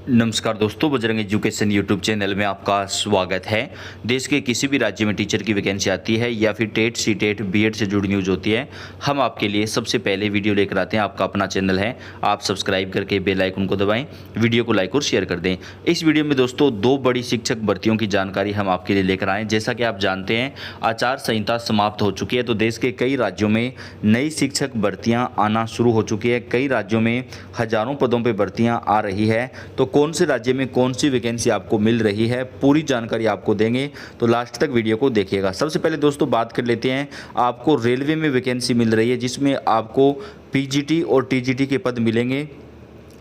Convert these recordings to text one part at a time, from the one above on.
नमस्कार दोस्तों, Bajrang education YouTube channel में आपका स्वागत है। देश के किसी भी राज्य में टीचर की वैकेंसी आती है या फिर टेट सीटेट बीएड से जुड़ी न्यूज़ होती है, हम आपके लिए सबसे पहले वीडियो लेकर आते हैं। आपका अपना चैनल है, आप सब्सक्राइब करके बेल आइकन को दबाएं, वीडियो को लाइक और शेयर कर दें। इस वीडियो में दोस्तों दो बड़ी शिक्षक भर्तियों की जानकारी हम आपके लिए लेकर आए। जैसा कि आप जानते हैं, आचार संहिता समाप्त हो चुकी है, तो देश के कई राज्यों में नई शिक्षक भर्तियाँ आना शुरू हो चुकी है। कई राज्यों में हज़ारों पदों पर भर्तियाँ आ रही है। तो कौन से राज्य में कौन सी वैकेंसी आपको मिल रही है, पूरी जानकारी आपको देंगे, तो लास्ट तक वीडियो को देखिएगा। सबसे पहले दोस्तों बात कर लेते हैं, आपको रेलवे में वैकेंसी मिल रही है जिसमें आपको पीजीटी और टीजीटी के पद मिलेंगे।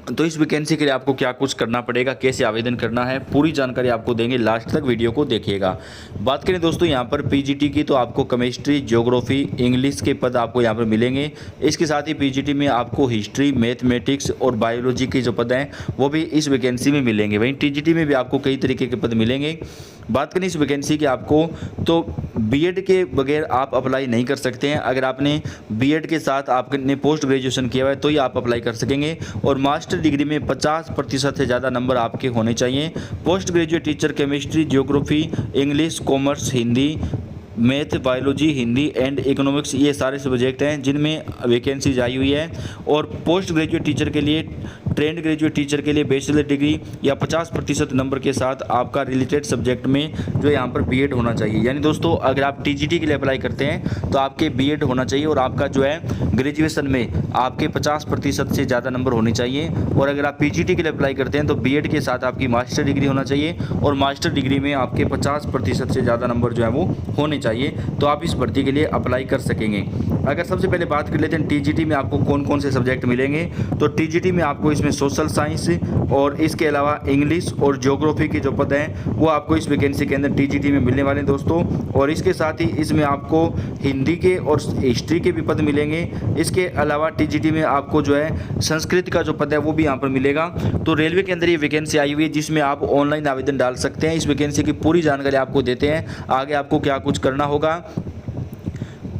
तो इस वैकेंसी के लिए आपको क्या कुछ करना पड़ेगा, कैसे आवेदन करना है, पूरी जानकारी आपको देंगे, लास्ट तक वीडियो को देखिएगा। बात करें दोस्तों यहाँ पर पीजीटी की, तो आपको केमिस्ट्री, ज्योग्राफी, इंग्लिश के पद आपको यहाँ पर मिलेंगे। इसके साथ ही पीजीटी में आपको हिस्ट्री, मैथमेटिक्स और बायोलॉजी के जो पद हैं वो भी इस वैकेंसी में मिलेंगे। वहीं टीजीटी में भी आपको कई तरीके के पद मिलेंगे। बात करें इस वैकेंसी की आपको, तो बीएड के बगैर आप अप्लाई नहीं कर सकते हैं। अगर आपने बीएड के साथ आपने पोस्ट ग्रेजुएशन किया हुआ है तो ही आप अप्लाई कर सकेंगे। और मास्टर डिग्री में 50% से ज़्यादा नंबर आपके होने चाहिए। Post graduate teacher chemistry, geography, English, commerce, Hindi, math, biology, Hindi and economics, ये सारे सब्जेक्ट हैं जिनमें वैकेंसीज आई हुई है। और पोस्ट ग्रेजुएट टीचर के लिए, ट्रेंड ग्रेजुएट टीचर के लिए बैचलर डिग्री या 50% नंबर के साथ आपका रिलेटेड सब्जेक्ट में जो यहाँ पर बीएड होना चाहिए। यानी दोस्तों अगर आप टीजीटी के लिए अप्लाई करते हैं तो आपके बीएड होना चाहिए और आपका जो है ग्रेजुएशन में आपके 50% से ज़्यादा नंबर होने चाहिए। और अगर आप पीजीटी के लिए अप्लाई करते हैं तो बीएड के साथ आपकी मास्टर डिग्री होना चाहिए और मास्टर डिग्री में आपके 50% से ज़्यादा नंबर जो है वो होने चाहिए, तो आप इस भर्ती के लिए अप्लाई कर सकेंगे। अगर सबसे पहले बात कर लेते हैं टीजीटी में आपको कौन कौन से सब्जेक्ट मिलेंगे, तो टीजीटी में आपको इसमें सोशल साइंस और इसके अलावा इंग्लिश और ज्योग्राफी के जो पद हैं वो आपको इस वैकेंसी के अंदर टीजीटी में मिलने वाले हैं दोस्तों। और इसके साथ ही इसमें आपको हिंदी के और हिस्ट्री के भी पद मिलेंगे। इसके अलावा टीजीटी में आपको जो है संस्कृत का जो पद है वो भी यहाँ पर मिलेगा। तो रेलवे के अंदर ये वैकेंसी आई हुई है जिसमें आप ऑनलाइन आवेदन डाल सकते हैं। इस वैकेंसी की पूरी जानकारी आपको देते हैं, आगे आपको क्या कुछ करना होगा।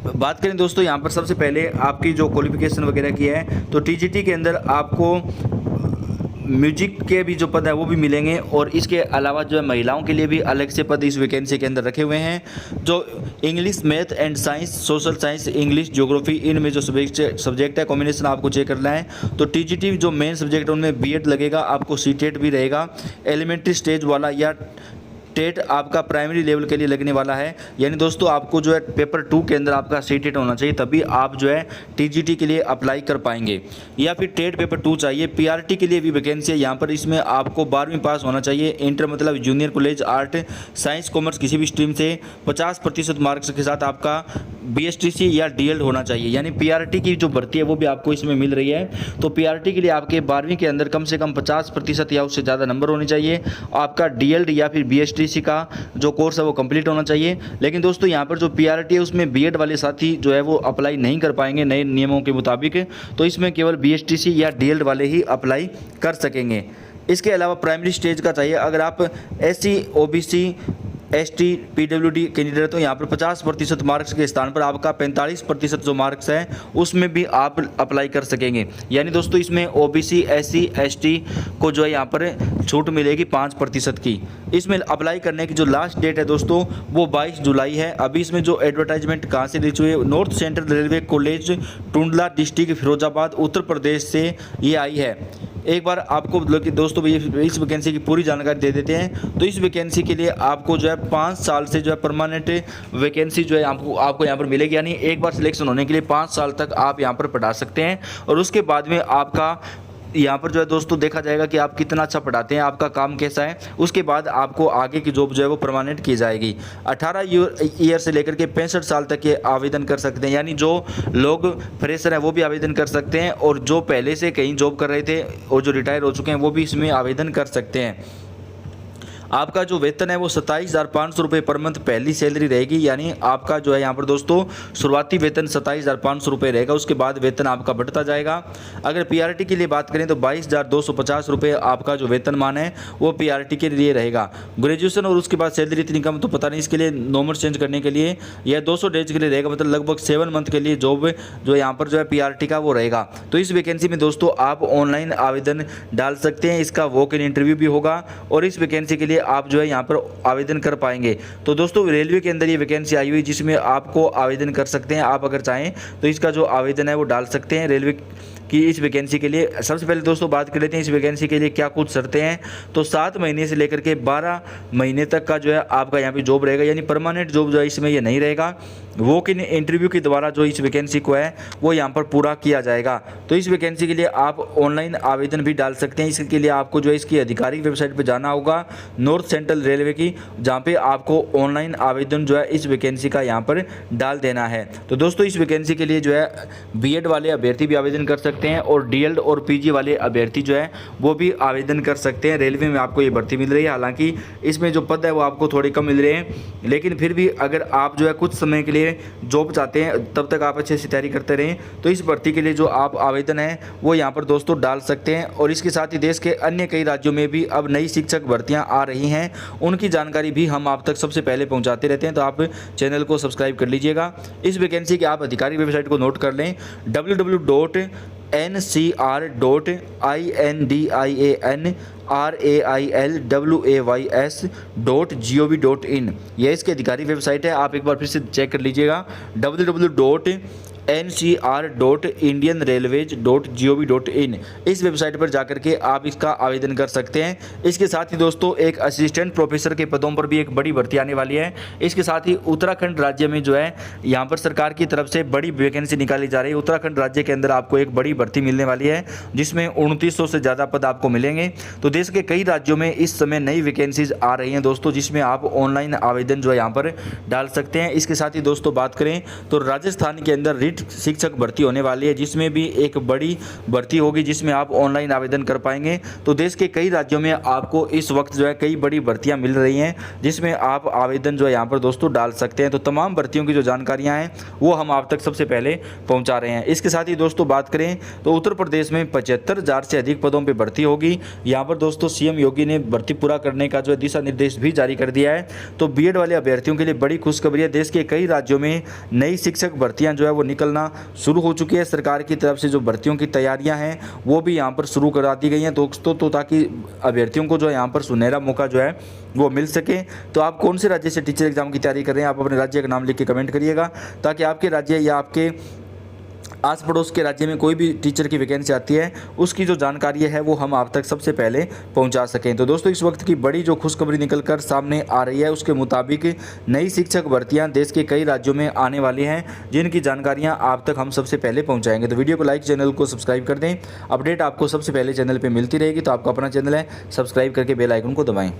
बात करें दोस्तों यहाँ पर सबसे पहले आपकी जो क्वालिफिकेशन वगैरह की है, तो टीजीटी के अंदर आपको म्यूजिक के भी जो पद है वो भी मिलेंगे। और इसके अलावा जो है महिलाओं के लिए भी अलग से पद इस वैकेंसी के अंदर रखे हुए हैं। जो English, math and science, social science, English, geography, इनमें जो सब्जेक्ट है कॉम्बिनेशन आपको चेक करना है। तो टीजीटी जो मेन सब्जेक्ट है उनमें बीएड लगेगा, आपको सीटेट भी रहेगा, एलिमेंट्री स्टेज वाला या टेट आपका प्राइमरी लेवल के लिए लगने वाला है। यानी दोस्तों आपको जो है पेपर 2 के अंदर आपका सीटेट होना चाहिए, तभी आप जो है टीजीटी के लिए अप्लाई कर पाएंगे। या फिर टेट पेपर 2 चाहिए। पीआरटी के लिए भी वैकेंसी है यहाँ पर, इसमें आपको 12वीं पास होना चाहिए। इंटर मतलब junior college, art, science, commerce किसी भी स्ट्रीम से 50% मार्क्स के साथ आपका बीएसटीसी या डीएलएड होना चाहिए। यानी पीआरटी की जो भर्ती है वो भी आपको इसमें मिल रही है। तो पीआरटी के लिए आपके 12वीं के अंदर कम से कम 50% या उससे ज़्यादा नंबर होने चाहिए। आपका डीएलएड या फिर बीएसटीसी का जो कोर्स है वो कंप्लीट होना चाहिए। लेकिन दोस्तों यहाँ पर जो पीआरटी है उसमें बीएड वाले साथी जो है वो अप्लाई नहीं कर पाएंगे नए नियमों के मुताबिक, तो इसमें केवल बीएसटीसी या डीएलएड वाले ही अप्लाई कर सकेंगे। इसके अलावा प्राइमरी स्टेज का चाहिए। अगर आप SC, OBC, ST, PWD candidate, तो यहाँ पर 50% मार्क्स के स्थान पर आपका 45% जो मार्क्स है उसमें भी आप अप्लाई कर सकेंगे। यानी दोस्तों इसमें ओबीसी, एससी, एसटी को जो है यहाँ पर छूट मिलेगी 5% की। इसमें अप्लाई करने की जो लास्ट डेट है दोस्तों वो 22 जुलाई है। अभी इसमें जो एडवर्टाइजमेंट कहाँ से रिलीज हुई है, north central railway college, Tundla district, Firozabad, Uttar Pradesh से ये आई है। एक बार आपको दोस्तों इस वैकेंसी की पूरी जानकारी दे देते हैं। तो इस वैकेंसी के लिए आपको जो है 5 साल से जो है परमानेंट वैकेंसी जो है आपको यहाँ पर मिलेगी। यानी एक बार सिलेक्शन होने के लिए 5 साल तक आप यहाँ पर पढ़ा सकते हैं। और उसके बाद में आपका यहाँ पर जो है दोस्तों देखा जाएगा कि आप कितना अच्छा पढ़ाते हैं, आपका काम कैसा है, उसके बाद आपको आगे की जॉब जो है वो परमानेंट की जाएगी। 18 ईयर से लेकर के 65 साल तक ये आवेदन कर सकते हैं। यानी जो लोग फ्रेशर हैं वो भी आवेदन कर सकते हैं, और जो पहले से कहीं जॉब कर रहे थे और जो रिटायर हो चुके हैं वो भी इसमें आवेदन कर सकते हैं। आपका जो वेतन है वो 27,500 रुपये पर मंथ पहली सैलरी रहेगी। यानी आपका जो है यहाँ पर दोस्तों शुरुआती वेतन 27,500 रुपये रहेगा, उसके बाद वेतन आपका बढ़ता जाएगा। अगर पीआरटी के लिए बात करें तो 22,250 रुपये आपका जो वेतनमान है वो पीआरटी के लिए रहेगा। ग्रेजुएशन और उसके बाद सैलरी इतनी कम तो पता नहीं, इसके लिए नॉर्मल चेंज करने के लिए यह 200 डेज के लिए रहेगा, मतलब लगभग 7 मंथ के लिए जॉब जो यहाँ पर जो है पीआरटी का वो रहेगा। तो इस वैकेंसी में दोस्तों आप ऑनलाइन आवेदन डाल सकते हैं, इसका वॉक इन इंटरव्यू भी होगा और इस वैकेंसी के लिए आप जो है यहाँ पर आवेदन कर पाएंगे। तो दोस्तों रेलवे के अंदर ये वैकेंसी आई हुई जिसमें आपको आवेदन कर सकते हैं, आप अगर चाहें तो इसका जो आवेदन है वो डाल सकते हैं रेलवे कि इस वैकेंसी के लिए। सबसे पहले दोस्तों बात कर लेते हैं इस वैकेंसी के लिए क्या कुछ शर्तें हैं। तो 7 महीने से लेकर के 12 महीने तक का जो है आपका यहाँ पे जॉब रहेगा, यानी परमानेंट जॉब जो है इसमें ये नहीं रहेगा। वॉक इन इंटरव्यू के द्वारा जो इस वैकेंसी को है वो यहाँ पर पूरा किया जाएगा। तो इस वैकेंसी के लिए आप ऑनलाइन आवेदन भी डाल सकते हैं। इसके लिए आपको जो है इसकी आधिकारिक वेबसाइट पर जाना होगा नॉर्थ सेंट्रल रेलवे की, जहाँ पर आपको ऑनलाइन आवेदन जो है इस वैकेंसी का यहाँ पर डाल देना है। तो दोस्तों इस वैकेंसी के लिए जो है बीएड वाले अभ्यर्थी भी आवेदन कर सकते हैं और डीएलएड और पीजी वाले अभ्यर्थी जो है वो भी आवेदन कर सकते हैं। रेलवे में आपको ये भर्ती मिल रही है, हालांकि इसमें जो पद है वो आपको थोड़े कम मिल रहे हैं, लेकिन फिर भी अगर आप जो है कुछ समय के लिए जॉब चाहते हैं तब तक आप अच्छे से तैयारी करते रहें तो इस भर्ती के लिए जो आप आवेदन है वो यहाँ पर दोस्तों डाल सकते हैं। और इसके साथ ही देश के अन्य कई राज्यों में भी अब नई शिक्षक भर्तियाँ आ रही हैं, उनकी जानकारी भी हम आप तक सबसे पहले पहुँचाते रहते हैं। तो आप चैनल को सब्सक्राइब कर लीजिएगा। इस वैकेंसी के आप आधिकारिक वेबसाइट को नोट कर लें www.ncr.indianrailways.gov.in यह इसकी आधिकारिक वेबसाइट है। आप एक बार फिर से चेक कर लीजिएगा www.ncr.indianrailways.gov.in इस वेबसाइट पर जाकर के आप इसका आवेदन कर सकते हैं। इसके साथ ही दोस्तों एक असिस्टेंट प्रोफेसर के पदों पर भी एक बड़ी भर्ती आने वाली है। इसके साथ ही उत्तराखंड राज्य में जो है यहाँ पर सरकार की तरफ से बड़ी वैकेंसी निकाली जा रही है। उत्तराखंड राज्य के अंदर आपको एक बड़ी भर्ती मिलने वाली है जिसमें 2900 से ज़्यादा पद आपको मिलेंगे। तो देश के कई राज्यों में इस समय नई वैकेंसीज आ रही हैं दोस्तों, जिसमें आप ऑनलाइन आवेदन जो है यहाँ पर डाल सकते हैं। इसके साथ ही दोस्तों बात करें तो राजस्थान के अंदर रीट शिक्षक भर्ती होने वाली है, जिसमें भी एक बड़ी भर्ती होगी जिसमें आप ऑनलाइन आवेदन कर पाएंगे। तो देश के कई राज्यों में आपको इस वक्त जो है कई बड़ी भर्तियां मिल रही हैं जिसमें आप आवेदन जो है यहाँ पर दोस्तों डाल सकते हैं। तो तमाम भर्तियों की जो जानकारियाँ हैं वो हम आप तक सबसे पहले पहुँचा रहे हैं। इसके साथ ही दोस्तों बात करें तो उत्तर प्रदेश में 75,000 से अधिक पदों पर भर्ती होगी। यहाँ पर दोस्तों सीएम योगी ने भर्ती पूरा करने का जो दिशा निर्देश भी जारी कर दिया है। तो बीएड वाले अभ्यर्थियों के लिए बड़ी खुशखबरी है। देश के कई राज्यों में नई शिक्षक भर्तियां जो है वो निकलना शुरू हो चुकी है। सरकार की तरफ से जो भर्तियों की तैयारियां हैं वो भी यहाँ पर शुरू करा दी गई हैं दोस्तों, तो ताकि अभ्यर्थियों को जो है यहाँ पर सुनहरा मौका जो है वो मिल सके। तो आप कौन से राज्य से टीचर एग्जाम की तैयारी कर रहे हैं, आप अपने राज्य का नाम लिख के कमेंट करिएगा, ताकि आपके राज्य या आपके आस पड़ोस के राज्य में कोई भी टीचर की वैकेंसी आती है उसकी जो जानकारी है वो हम आप तक सबसे पहले पहुंचा सकें। तो दोस्तों इस वक्त की बड़ी जो खुशखबरी निकल कर सामने आ रही है उसके मुताबिक नई शिक्षक भर्तियां देश के कई राज्यों में आने वाली हैं, जिनकी जानकारियां आप तक हम सबसे पहले पहुंचाएंगे। तो वीडियो को लाइक, चैनल को सब्सक्राइब कर दें, अपडेट आपको सबसे पहले चैनल पर मिलती रहेगी। तो आपका अपना चैनल है, सब्सक्राइब करके बेल आइकन को दबाएँ।